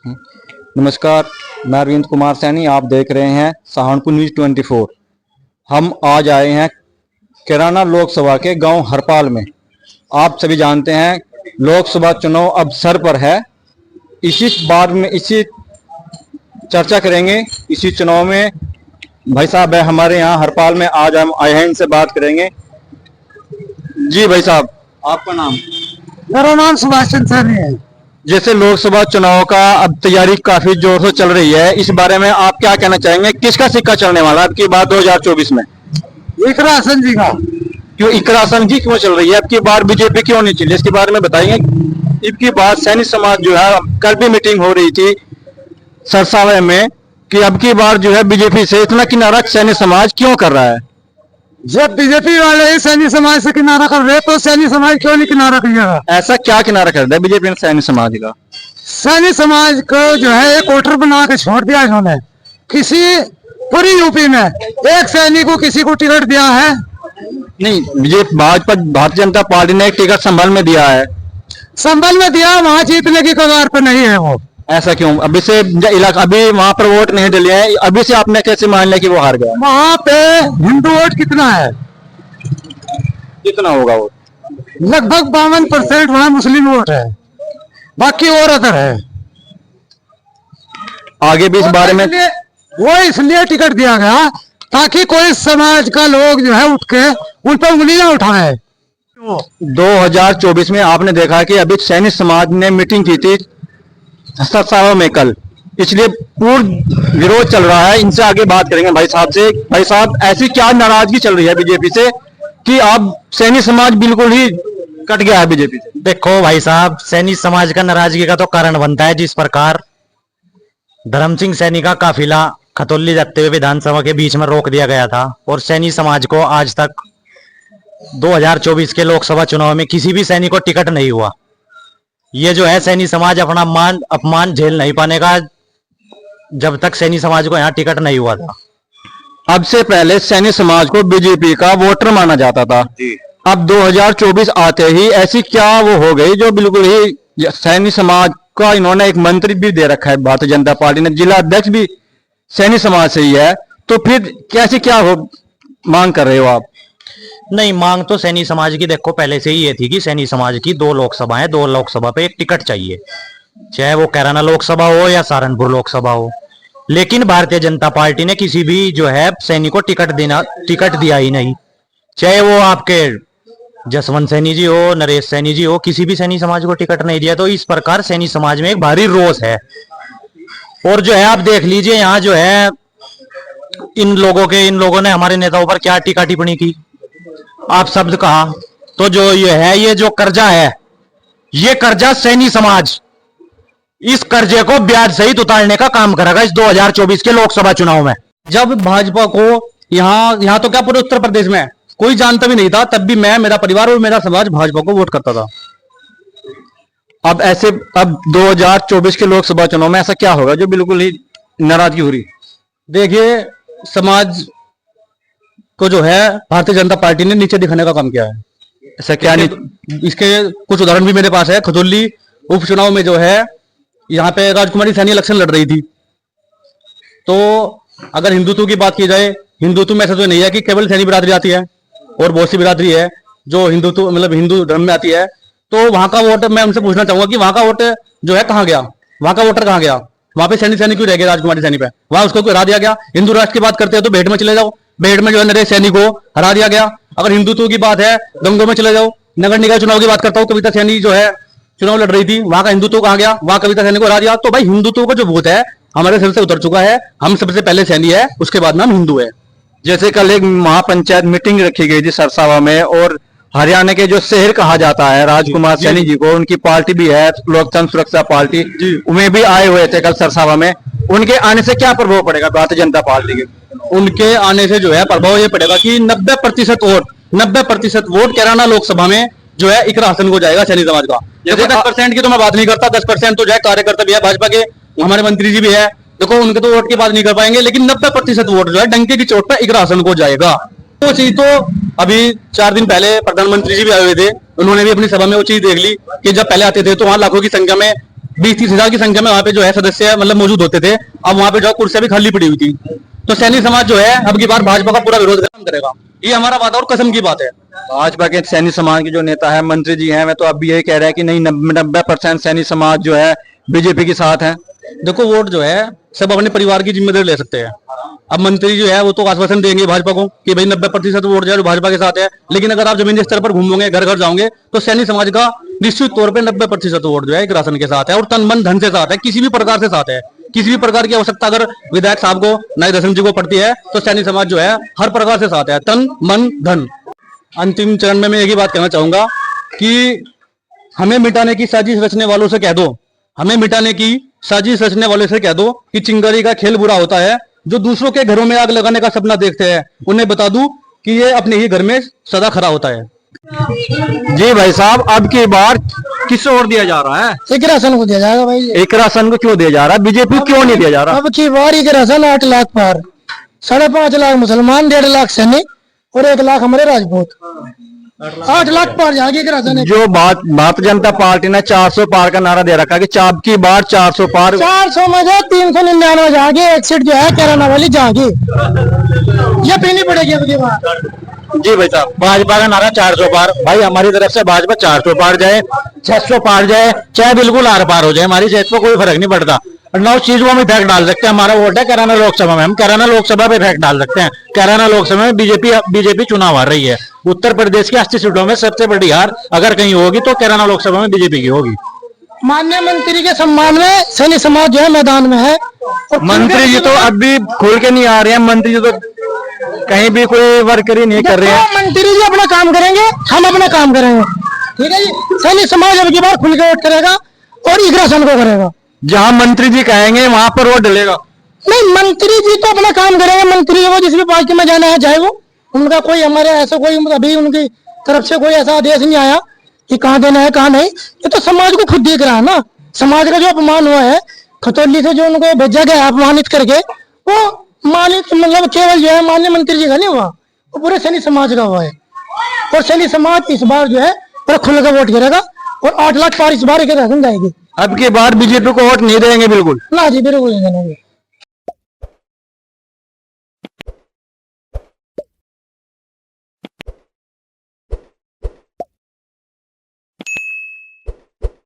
नमस्कार, मैं अरविंद कुमार सैनी। आप देख रहे हैं सहारनपुर न्यूज 24। हम आज आए हैं कैराना लोकसभा के गांव हरपाल में। आप सभी जानते हैं लोकसभा चुनाव अब सर पर है। इसी बार में इसी चर्चा करेंगे। इसी चुनाव में भाई साहब है हमारे यहाँ हरपाल में, आज हम आए हैं, इनसे बात करेंगे। जी भाई साहब, आपका नाम? मेरा नाम सुभाष चंद्र सैनी है। जैसे लोकसभा चुनाव का अब तैयारी काफी जोर से चल रही है, इस बारे में आप क्या कहना चाहेंगे? किसका सिक्का चलने वाला है अब की बार 2024 में? इकरा हसन जी का। क्यों इकरा हसन जी क्यों चल रही है? अब की बार बीजेपी क्यों नहीं चली, इसके बारे में बताइए। अब की बार सैनिक समाज जो है, कल भी मीटिंग हो रही थी सरसावे में कि अब की बार जो है बीजेपी से इतना किनारा सैनिक समाज क्यों कर रहा है? जब बीजेपी वाले ही सैनी समाज से किनारा कर रहे तो सैनी समाज क्यों नहीं किनारा करिएगा? ऐसा क्या किनारा कर रहा है बीजेपी ने सैनिक समाज का? सैनी समाज को जो है एक वोटर बना के छोड़ दिया इन्होंने। किसी पूरी यूपी में एक सैनिक को किसी को टिकट दिया है? नहीं, बीजेपी भाजपा भारतीय जनता पार्टी ने एक टिकट संभल में दिया है। संभल में दिया, वहां जीतने की कगार पे नहीं है वो। ऐसा क्यों? अभी से इलाका अभी वहां पर वोट नहीं डले हैं, अभी से आपने कैसे मान लिया कि वो हार गया? वहां पे हिंदू वोट कितना है? कितना होगा वो? लगभग 52% वहां मुस्लिम वोट है, बाकी और अदर है। आगे भी इस बारे में वो इसलिए टिकट दिया गया ताकि कोई समाज का लोग जो है उठ के उन पर उंगलियां उठाए। 2024 में आपने देखा कि अभी सैनिक समाज ने मीटिंग की थी सरसावा में कल, इसलिए पूर्ण विरोध चल रहा है। इनसे आगे बात करेंगे भाई साहब से। भाई साहब, ऐसी क्या नाराजगी चल रही है बीजेपी से कि अब सैनिक समाज बिल्कुल ही कट गया है बीजेपी से? देखो भाई साहब, सैनी समाज का नाराजगी का तो कारण बनता है जिस प्रकार धर्म सिंह सैनी का काफिला खतौली जाते हुए विधानसभा के बीच में रोक दिया गया था, और सैनी समाज को आज तक 2024 के लोकसभा चुनाव में किसी भी सैनी को टिकट नहीं हुआ। ये जो है सैनी समाज अपना अपमान झेल नहीं पाने का जब तक सैनी समाज को यहाँ टिकट नहीं हुआ था। अब से पहले सैनिक समाज को बीजेपी का वोटर माना जाता था। अब 2024 आते ही ऐसी क्या वो हो गई जो बिल्कुल ही सैनिक समाज का इन्होंने एक मंत्री भी दे रखा है भारतीय जनता पार्टी ने, जिला अध्यक्ष भी सैनिक समाज से ही है, तो फिर कैसे क्या हो मांग कर रहे हो आप? नहीं, मांग तो सैनी समाज की देखो पहले से ही ये थी कि सैनी समाज की 2 लोकसभा है, 2 लोकसभा पे एक टिकट चाहिए, चाहे वो कैराना लोकसभा हो या सहारनपुर लोकसभा हो। लेकिन भारतीय जनता पार्टी ने किसी भी जो है सैनी को टिकट दिया ही नहीं, चाहे वो आपके जसवंत सैनी जी हो, नरेश सैनी जी हो, किसी भी सैनी समाज को टिकट नहीं दिया। तो इस प्रकार सैनी समाज में एक भारी रोष है। और जो है आप देख लीजिए यहाँ जो है इन लोगों ने हमारे नेताओं पर क्या टीका टिप्पणी की, आप शब्द कहा। तो जो ये जो कर्जा है, ये कर्जा सैनी समाज इस कर्जे को ब्याज सहित उतारने का काम करेगा इस 2024 के लोकसभा चुनाव में। जब भाजपा को यहाँ तो क्या पूरे उत्तर प्रदेश में कोई जानता भी नहीं था, तब भी मैं, मेरा परिवार और मेरा समाज भाजपा को वोट करता था। अब 2024 के लोकसभा चुनाव में ऐसा क्या होगा जो बिल्कुल ही नाराजगी हो रही? देखिए, समाज को जो है भारतीय जनता पार्टी ने नीचे दिखाने का काम किया है। ऐसा क्या नहीं? इसके कुछ उदाहरण भी मेरे पास है। खजौली उपचुनाव में जो है यहाँ पे राजकुमारी सैनी इलेक्शन लड़ रही थी, तो अगर हिंदुत्व की बात की जाए, हिंदुत्व में ऐसा तो नहीं है कि केवल सैनी बिरादरी आती है, और बहुत सी बिरादरी है जो हिंदुत्व मतलब हिंदू धर्म में आती है। तो वहां का वोट मैं उनसे पूछना चाहूंगा कि वहां का वोट जो है कहाँ गया, वहां का वोटर कहाँ गया? वहां पे सैनी क्यों रह गया? राजकुमारी सैनी पे वहां उसको हरा दिया गया। हिंदू राष्ट्र की बात करते हैं तो बेहट में चले जाओ, बेहट में जो है नरेश सैनी को हरा दिया गया। अगर हिंदुत्व की बात है, गंगों में चले जाओ। नगर निकाय चुनाव की बात करता हूँ, कविता सैनी जो है चुनाव लड़ रही थी, वहां का हिंदुत्व कहाँ गया? वहां कविता सैनी को हरा दिया। तो भाई हिंदुत्व का जो भूत है हमारे सिर से उतर चुका है। हम सबसे पहले सैनी है, उसके बाद में हम हिंदू है। जैसे कल एक महापंचायत मीटिंग रखी गई थी सरसावा में, और हरियाणा के जो शहर कहा जाता है राजकुमार सैनी जी को, उनकी पार्टी भी है लोकतंत्र सुरक्षा पार्टी, उनमें भी आए हुए थे कल सरसावा में। उनके आने से क्या प्रभाव पड़ेगा भारतीय जनता पार्टी के? उनके आने से जो है प्रभाव ये पड़ेगा कि 90% वोट कैराना लोकसभा में जो है इकरा हसन को जाएगा सैनी समाज का। देखो 10% की तो मैं बात नहीं करता, 10% तो जो है कार्यकर्ता भी है भाजपा के, हमारे मंत्री जी भी है। देखो उनके तो वोट की बात नहीं कर पाएंगे, लेकिन 90% वोट जो है डंके की चोट पर इकरा हसन को जाएगा। वो चीज तो अभी 4 दिन पहले प्रधानमंत्री जी भी आए हुए थे, उन्होंने भी अपनी सभा में वो चीज देख ली कि जब पहले आते थे तो वहां लाखों की संख्या में 20-30 हजार की संख्या में वहाँ पे जो है सदस्य मतलब मौजूद होते थे। अब वहाँ पे जो है कुर्सियां भी खाली पड़ी हुई थी। तो सैनी समाज जो है अब की बार भाजपा का पूरा विरोध करेगा, ये हमारा वादा और कसम की बात है। भाजपा के सैनी समाज के जो नेता है, मंत्री जी हैं, वे तो अब भी यही कह रहे हैं कि नहीं, 90% सैनी समाज जो है बीजेपी के साथ है। देखो वोट जो है सब अपने परिवार की जिम्मेदारी ले सकते हैं। अब मंत्री जो है वो तो आश्वासन देंगे भाजपा को कि भाई 90% वोट जो है भाजपा के साथ है, लेकिन अगर आप जमीनी स्तर पर घूमोगे, घर घर जाओगे, तो सैनी समाज का निश्चित तौर पे 90% वोट जो है एक राशन के साथ है और तन मन धन से साथ है, किसी भी प्रकार से साथ है। किसी भी प्रकार की आवश्यकता अगर विधायक साहब को, नाई दर्शन जी को पड़ती है, तो सैनी समाज जो है हर प्रकार से साथ है, तन मन धन। अंतिम चरण में मैं एक ही बात कहना चाहूंगा कि हमें मिटाने की साजिश रचने वालों से कह दो, हमें मिटाने की साजिश रचने वालों से कह दो कि चिंगारी का खेल बुरा होता है। जो दूसरों के घरों में आग लगाने का सपना देखते हैं, उन्हें बता दूं कि ये अपने ही घर में सदा खरा होता है। जी भाई साहब, अब की बार किस ओर दिया जा रहा है? एक राशन को दिया जाएगा भाई। एक राशन को क्यों दिया जा रहा है? बीजेपी क्यों नहीं दिया जा रहा? अब की बार एक राशन 8 लाख पार, 5.5 लाख मुसलमान, 1.5 लाख सैनिक और 1 लाख हमारे राजपूत, 8 लाख पार जाएगी एक राशन। जो भारतीय जनता पार्टी ने 400 पार का नारा दे रखा है कि चाप की बार 400 पार, 400 में जो 399 जाएगी, एक सीट जो है कैराना वाली जाएगी, ये पीनी पड़ेगी अब की बार। जी भाई साहब, भाजपा का नारा 400 पार। भाई हमारी तरफ से भाजपा 400 पार जाए, 600 पार जाए, चाहे बिल्कुल आर पार हो जाए, हमारी सेहत पर कोई फर्क नहीं पड़ता। और 9 चीज को हम इफेक्ट डाल सकते हैं। हमारा वोट है कैराना लोकसभा में, हम कैराना लोकसभा पे इफेक्ट डाल सकते हैं। कैराना लोकसभा में बीजेपी चुनाव हार रही है। उत्तर प्रदेश की 80 सीटों में सबसे बड़ी हार अगर कहीं होगी तो कैराना लोकसभा में बीजेपी की होगी। माननीय मंत्री के सम्मान में सैनी समाज जो है मैदान में है। और मंत्री जी तो अब भी खुल के नहीं आ रहे हैं। मंत्री जी तो कहीं भी कोई वर्कर ही नहीं कर रहे हैं। मंत्री जी अपना काम करेंगे, हम अपना काम करेंगे, ठीक है जी। सैनी समाज अब की बार खुल के वोट करेगा और इग्रासन को करेगा। जहां मंत्री जी कहेंगे वहां पर वोट डलेगा। नहीं, मंत्री जी तो अपना काम करेंगे। मंत्री जी को जिस भी पार्टी में जाना है जाए वो, उनका कोई हमारे ऐसा कोई अभी उनकी तरफ से कोई ऐसा आदेश नहीं आया कि कहाँ देना है कहाँ नहीं। ये तो समाज को खुद देख रहा है ना। समाज का जो अपमान हुआ है खतौली से, जो उनको भेजा गया अपमानित करके, वो मालिक मतलब केवल जो है माननीय मंत्री जी का नहीं हुआ, वो पूरे सैनी समाज का हुआ है। और सैनी समाज इस बार जो है पूरा खुल कर वोट करेगा और 8 लाख पार इस बार एक राशन जाएगी। अब की बार बीजेपी को वोट नहीं देंगे बिल्कुल? ना जी, बिल्कुल नहीं देंगे।